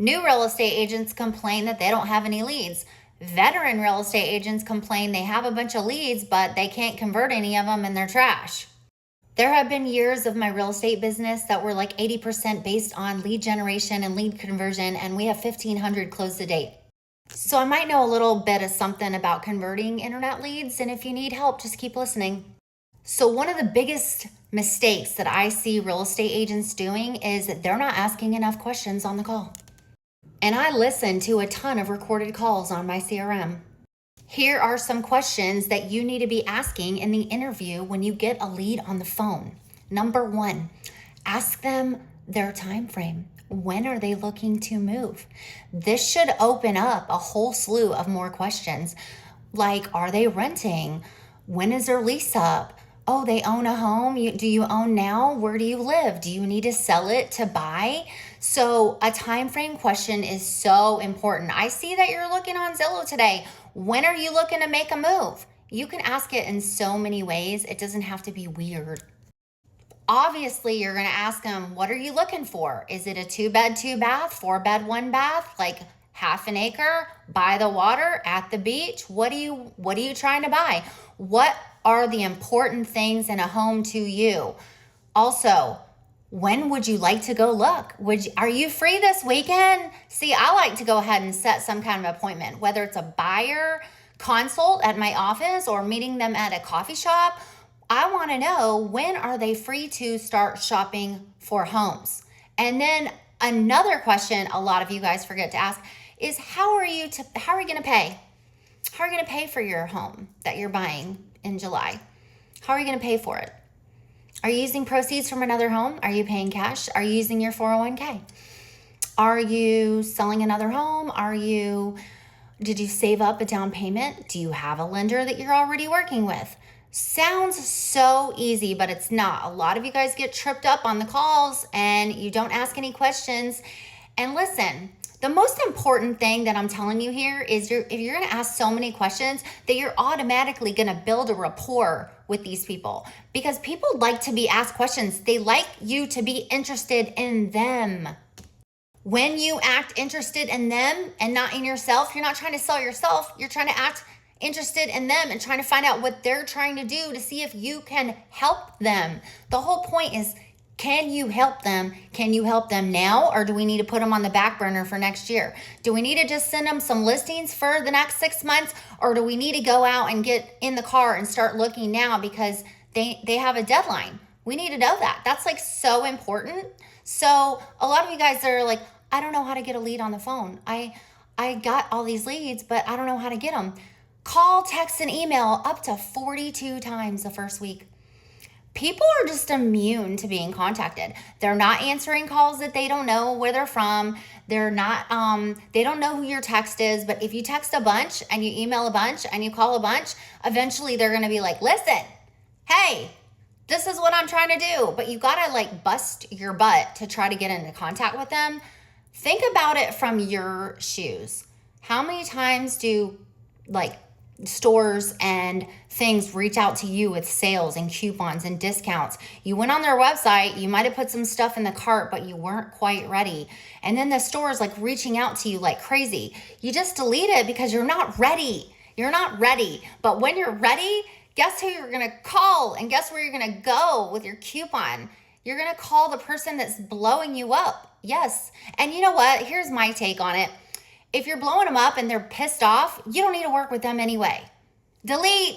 New real estate agents complain that they don't have any leads. Veteran real estate agents complain they have a bunch of leads, but they can't convert any of them and they're trash. There have been years of my real estate business that were like 80% based on lead generation and lead conversion, and we have 1,500 closed to date. So I might know a little bit of something about converting internet leads, and if you need help, just keep listening. So one of the biggest mistakes that I see real estate agents doing is that they're not asking enough questions on the call. And I listen to a ton of recorded calls on my CRM. Here are some questions that you need to be asking in the interview when you get a lead on the phone. Number 1, ask them their time frame. When are they looking to move? This should open up a whole slew of more questions, like, are they renting? When is their lease up? Oh, they own a home. Do you own now? Where do you live? Do you need to sell it to buy? So a time frame question is so important. I see that you're looking on Zillow today. When are you looking to make a move? You can ask it in so many ways. It doesn't have to be weird. Obviously, you're going to ask them, what are you looking for? Is it a 2-bed, 2-bath, 4-bed, 1-bath, like half an acre, by the water, at the beach? What are you trying to buy? What are the important things in a home to you? Also, when would you like to go look? Are you free this weekend? See, I like to go ahead and set some kind of appointment, whether it's a buyer consult at my office or meeting them at a coffee shop. I want to know, when are they free to start shopping for homes? And then another question a lot of you guys forget to ask is, how are you going to pay? How are you going to pay for your home that you're buying in July? How are you going to pay for it? Are you using proceeds from another home? Are you paying cash? Are you using your 401k? Are you selling another home? Did you save up a down payment? Do you have a lender that you're already working with? Sounds so easy, but it's not. A lot of you guys get tripped up on the calls and you don't ask any questions. And listen, the most important thing that I'm telling you here is if you're going to ask so many questions, that you're automatically going to build a rapport with these people, because people like to be asked questions. They like you to be interested in them. When you act interested in them and not in yourself, you're not trying to sell yourself. You're trying to act interested in them and trying to find out what they're trying to do to see if you can help them. The whole point is, can you help them? Can you help them now, or do we need to put them on the back burner for next year? Do we need to just send them some listings for the next 6 months, or do we need to go out and get in the car and start looking now because they have a deadline? We need to know that. That's like so important. So a lot of you guys are like, I don't know how to get a lead on the phone. I got all these leads, but I don't know how to get them. Call, text, and email up to 42 times the first week. People are just immune to being contacted. They're not answering calls that they don't know where they're from. They don't know who your text is. But if you text a bunch and you email a bunch and you call a bunch, eventually they're going to be like, listen, hey, this is what I'm trying to do. But you got to like bust your butt to try to get into contact with them. Think about it from your shoes. How many times do like stores and things reach out to you with sales and coupons and discounts? You went on their website, you might have put some stuff in the cart, but you weren't quite ready. And then the store is like reaching out to you like crazy. You just delete it because you're not ready. You're not ready. But when you're ready, guess who you're going to call, and guess where you're going to go with your coupon? You're going to call the person that's blowing you up. Yes. And you know what? Here's my take on it. If you're blowing them up and they're pissed off, you don't need to work with them anyway. Delete.